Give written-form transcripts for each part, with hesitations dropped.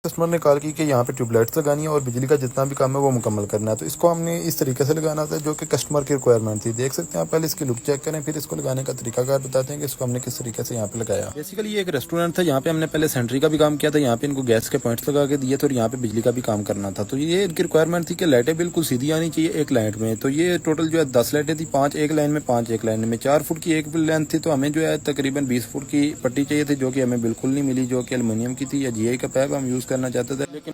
Customer نے کال کی کہ یہاں پہ ٹیوب لائٹس لگانی ہے اور بجلی کا جتنا بھی کام ہے وہ مکمل کرنا ہے، تو اس کو ہم نے اس طریقے سے لگانا تھا جو کہ کسٹمر کی ریکوائرمنٹ تھی۔ دیکھ سکتے ہیں آپ، پہلے اس کی لک چیک کریں، پھر اس کو لگانے کا طریقہ کار بتاتے ہیں کہ اس کو ہم نے کس طریقے سے یہاں پہ لگایا۔ بیسیکلی یہ ایک ریسٹورینٹ تھا، یہاں پہ ہم نے پہلے سینٹری کا بھی کام کیا تھا، یہاں پہ ان کو گیس کے پوائنٹس لگا کے دیے تھے اور یہاں پہ بجلی کا بھی کام کرنا تھا۔ تو یہ ان کی ریکوائرمنٹ تھی کہ لائٹیں بالکل سیدھی آنی چاہیے ایک لائن میں۔ تو یہ ٹوٹل جو ہے 10 لائٹیں تھی، 5 ایک لائن میں، 5 ایک لائن میں، 4 فٹ کی ایک لینتھ تھی، تو ہمیں جو ہے تقریباً 20 فٹ کی پٹی چاہیے تھی جو کہ ہمیں بالکل نہیں ملی، جو کہ ایلومینیم کی تھی یا جی آئی کا پائپ ہم یوز کرنا چاہتے تھے، لیکن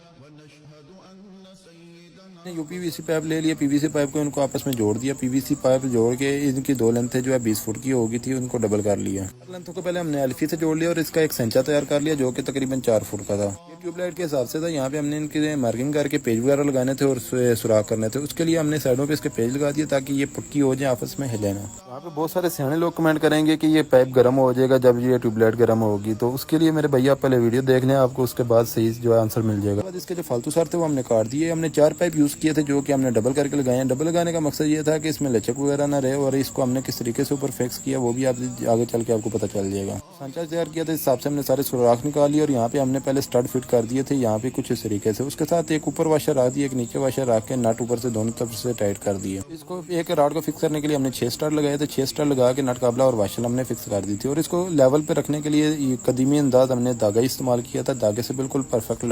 یو پی وی سی پائپ لے لیا۔ پی وی سی پائپ کو ان کو آپس میں جوڑ دیا، پی وی سی پائپ جوڑ کے ان کی 2 لینتھیں جو ہے 20 فٹ کی ہوگی تھی، ان کو ڈبل کر لیا۔ لینتھوں کو پہلے ہم نے ایلفی سے جوڑ لیا اور اس کا ایک سینچا تیار کر لیا جو کہ تقریباً 4 فٹ کا تھا۔ یہ ٹیوب لائٹ کے حساب سے تھا، یہاں پہ ہم نے ان کی مارکنگ کر کے پیج وغیرہ لگانے تھے اور سوراخ کرنے تھے۔ اس کے لیے ہم نے سائڈوں پہ اس کے پیج لگا دیا تاکہ یہ پکی ہو جائے، آپس میں ہلے نا۔ یہاں پہ بہت سارے سیانے لوگ کمنٹ کریں گے کہ یہ پائپ گرم ہو جائے گا جب یہ ٹیوب لائٹ گرم ہوگی، تو اس کے لیے میرے بھائی آپ پہلے ویڈیو دیکھ لیں، آپ کو اس کے بعد صحیح جو ہے آنسر مل جائے گا۔ اس کے جو فالتو سار تھے وہ ہم نے کاٹ دیے۔ ہم نے 4 پائپ یوز کیے تھے جو کہ ہم نے ڈبل کر کے لگائے ہیں۔ ڈبل لگانے کا مقصد یہ تھا کہ اس میں لچک وغیرہ نہ رہے، اور اس کو ہم نے کس طریقے سے اوپر فکس کیا وہ بھی آپ آگے چل کے آپ کو پتہ چل جائے گا۔ سانچا تیار کیا تھا، اس حساب سے ہم نے سارے سوراخ نکال لیے اور یہاں پہ ہم نے پہلے اسٹڈ فٹ کر دیے تھے یہاں پہ کچھ اس طریقے سے۔ اس کے ساتھ ایک اوپر واشر رکھ دیا، ایک نیچے واشر رکھ کے نٹ اوپر سے دونوں طرف سے ٹائٹ کر دیے۔ اس کو ایک راڈ کو فکس کرنے کے لیے ہم نے 6 اسٹڈ لگائے تھے، 6 اسٹڈ لگا کے نٹ قابلہ اور واشر ہم نے فکس کر دی تھی، اور اس کو لیول پہ رکھنے کے لیے قدیمی انداز ہم نے دھاگا استعمال کیا تھا۔ دھاگے سے بالکل پرفیکٹ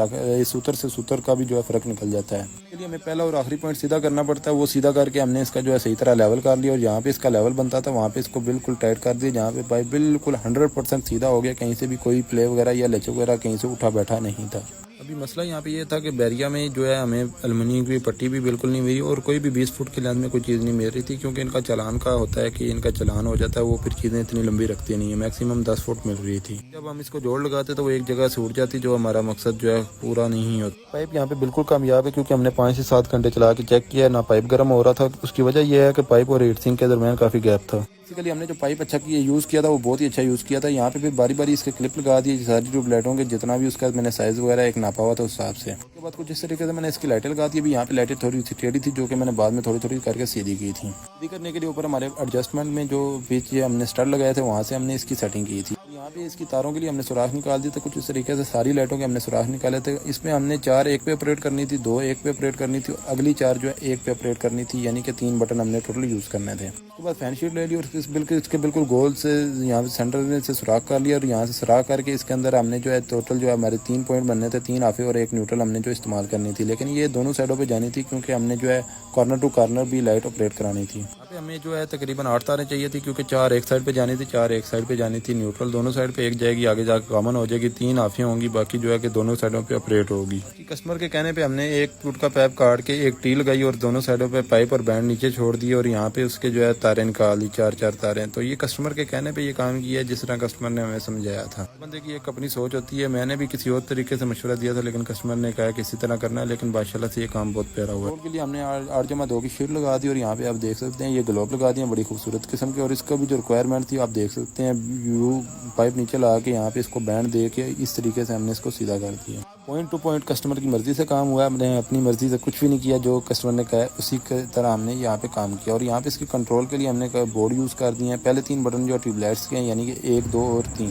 سوتر سے سوتر کا بھی جو ہے فرق نکل جاتا ہے۔ اس کے لیے ہمیں پہلا اور آخری پوائنٹ سیدھا کرنا پڑتا ہے، وہ سیدھا کر کے ہم نے اس کا جو ہے صحیح طرح لیول کر لیا، اور جہاں پہ اس کا لیول بنتا تھا وہاں پہ اس کو بالکل ٹائٹ کر دیا، جہاں پہ پائپ بالکل 100% سیدھا ہو گیا، کہیں سے بھی کوئی پلے وغیرہ یا لچک وغیرہ کہیں سے اٹھا بیٹھا نہیں تھا۔ ابھی مسئلہ یہاں پہ یہ تھا کہ بیریا میں جو ہے ہمیں ایلومینیم کی پٹی بھی بالکل نہیں ملی اور کوئی بھی 20 فٹ کی لینتھ میں کوئی چیز نہیں مل رہی تھی، کیونکہ ان کا چلان کا ہوتا ہے کہ ان کا چلان ہو جاتا ہے، وہ پھر چیزیں اتنی لمبی رکھتی نہیں ہیں، میکسیمم 10 فٹ مل رہی تھی۔ جب ہم اس کو جوڑ لگاتے تو وہ ایک جگہ سے اٹھ جاتی، جو ہمارا مقصد جو ہے پورا نہیں ہوتا۔ پائپ یہاں پہ بالکل کامیاب ہے کیونکہ ہم نے 5 سے 7 گھنٹے چلا کے چیک کیا، نہ پائپ گرم ہو رہا تھا۔ اس کی وجہ یہ ہے کہ پائپ اور ہیٹ سنک کے درمیان کافی گیپ تھا۔ بیسیکلی ہم نے جو پائپ اچھا یوز کیا تھا وہ بہت ہی اچھا یوز کیا تھا۔ یہاں پہ پھر باری باری اس کے کلپ لگا دی ساری ٹیوب لائٹوں کے، جتنا بھی اس کا میں نے سائز وغیرہ ایک ناپا ہوا تھا اس حساب سے۔ اس کے بعد کچھ اس طریقے سے میں نے اس کی لائٹیں لگا دی۔ ابھی یہاں پہ لائٹیں تھوڑی سی ٹیڑھی تھی جو کہ میں نے بعد میں تھوڑی تھوڑی کر کے سیدھی کی تھی۔ سیدھی کرنے کے لیے اوپر ہمارے ایڈجسٹمنٹ میں جو پیچھے ہم نے اسٹڈ لگائے تھے وہاں سے ہم نے اس کی سیٹنگ کی تھی۔ یہاں پہ اس کی تاروں کے لیے ہم نے سوراخ نکال دی تھے، کچھ اس طریقے سے ساری لائٹوں کے ہم نے سوراخ نکالے تھے۔ اس میں ہم نے 4 ایک پہ آپریٹ کرنی تھی، 2 ایک پہ آپریٹ کرنی تھی، اگلی 4 جو ہے ایک پہ آپریٹ کرنی تھی، یعنی کہ 3 بٹن ہم نے ٹوٹل یوز کرنے تھے۔ اس کے بعد فین شیٹ لے لی اور اس کے بالکل گول سے یہاں پہ سینٹر سے سوراخ کر لیا، اور یہاں سے سوراخ کر کے اس کے اندر ہم نے جو ہے ٹوٹل جو ہے ہمارے 3 پوائنٹ بننے تھے، 3 آفے اور 1 نیوٹرل ہم نے جو استعمال کرنی تھی، لیکن یہ دونوں سائڈوں پہ جانی تھی کیونکہ ہم نے جو ہے کارنر ٹو کارنر بھی لائٹ آپریٹ کرانی تھی۔ یہاں پہ ہمیں جو ہے تقریباً 8 تاریں چاہیے تھی کیونکہ 4 ایک سائڈ پہ جانی تھی، 4 ایک سائڈ پہ جانی تھی، نیوٹرل دونوں سائڈ پہ ایک جائے گی، آگے جا کے کامن ہو جائے گی، 3 آفیں ہوں گی، باقی جو ہے کہ دونوں سائڈوں پہ آپریٹ ہوگی۔ کسٹمر کے کہنے پہ ہم نے 1 فٹ کا پائپ کاٹ کے ایک ٹی لگائی اور دونوں سائڈوں پہ پائپ اور بینڈ نیچے چھوڑ دی، اور یہاں پہ اس کے جو ہے تاریں نکال دی، 4 تاریں۔ تو یہ کسٹمر کے کہنے پہ یہ کام کیا ہے جس طرح کسٹمر نے ہمیں سمجھایا تھا۔ بندے کی ایک اپنی سوچ ہوتی ہے، میں نے بھی کسی اور طریقے سے مشورہ دیا تھا لیکن کسٹمر نے کہا کہ اسی طرح کرنا ہے، لیکن ماشاءاللہ سے یہ کام بہت پیارا ہوا۔ روڈ کے لیے ہم نے 8x2 کی شیٹ لگا دی، اور یہاں پہ آپ دیکھ سکتے ہیں یہ گلوب لگا دی ہیں بڑی خوبصورت قسم کے، اور اس کا بھی جو ریکوائرمنٹ تھی آپ دیکھ سکتے ہیں، یو پائپ نیچے لگا کے یہاں پہ اس کو بینڈ دے کے اس طریقے سے ہم نے اس کو سیدھا کر دیا۔ پوائنٹ ٹو پوائنٹ کسٹمر کی مرضی سے کام ہوا ہے، ہم نے اپنی مرضی سے کچھ بھی نہیں کیا، جو کسٹمر نے کہا ہے اسی کی طرح ہم نے یہاں پہ کام کیا۔ اور یہاں پہ اس کی کنٹرول کے لیے ہم نے بورڈ یوز کر دیے ہیں۔ پہلے 3 بٹن جو ٹیوب لائٹس کے ہیں، یعنی کہ 1 2 اور 3۔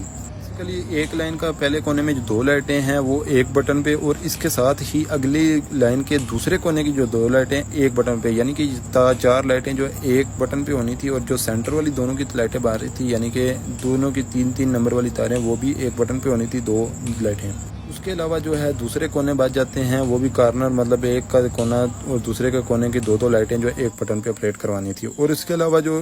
بیسیکلی ایک لائن کا پہلے کونے میں جو 2 لائٹیں ہیں وہ ایک بٹن پہ، اور اس کے ساتھ ہی اگلی لائن کے دوسرے کونے کی جو 2 لائٹیں ایک بٹن پہ، یعنی کہ 4 لائٹیں جو ایک بٹن پہ ہونی تھی، اور جو سینٹر والی دونوں کی لائٹیں باہر رہی تھی، یعنی کہ دونوں کی 3 نمبر والی تاریں وہ بھی ایک بٹن پہ ہونی تھی، 2 لائٹیں۔ اس کے علاوہ جو ہے دوسرے کونے بچ جاتے ہیں، وہ بھی کارنر مطلب ایک کا کونا اور دوسرے کے کونے کی 2 لائٹیں جو ایک بٹن پہ آپریٹ کروانی تھی۔ اور اس کے علاوہ جو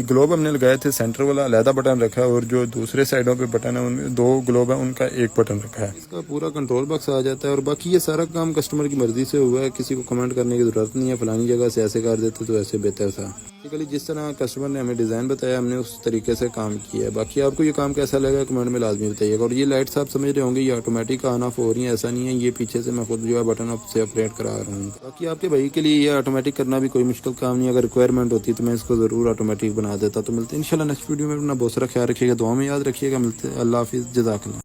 گلوب ہم نے لگائے تھے، سینٹر والا علیحدہ بٹن رکھا ہے، اور جو دوسرے سائڈوں پہ بٹن ہے ان 2 گلوب ہیں ان کا ایک بٹن رکھا ہے۔ اس کا پورا کنٹرول باکس آ جاتا ہے، اور باقی یہ سارا کام کسٹمر کی مرضی سے ہوا ہے، کسی کو کمنٹ کرنے کی ضرورت نہیں ہے فلانی جگہ سے ایسے کر دیتے تو ایسے بہتر تھا۔ بیسیکلی جس طرح کسٹمر نے ہمیں ڈیزائن بتایا ہم نے اس طریقے سے کام کیا ہے۔ باقی آپ کو یہ کام کیسا لگا کمنٹ میں لازمی بتائیے گا۔ اور یہ لائٹس آپ سمجھ رہے ہوں گے یہ آٹومیٹک آن آف ہو رہی ہیں، ایسا نہیں ہے، یہ پیچھے سے میں خود جو ہے بٹن سے آپریٹ کرا رہا ہوں۔ باقی آپ کے بھائی کے لیے یہ آٹومیٹک کرنا بھی کوئی مشکل کام نہیں ہے، اگر ریکوائرمنٹ ہوتی تو میں اس کو ضرور آٹومیٹک بنا دیتا۔ تو ملتے ہیں انشاءاللہ نیکسٹ ویڈیو میں، اپنا بہت سارا خیال رکھیے گا، دعا میں یاد رکھیے گا، ملتے ہیں، اللہ حافظ، جزاک اللہ۔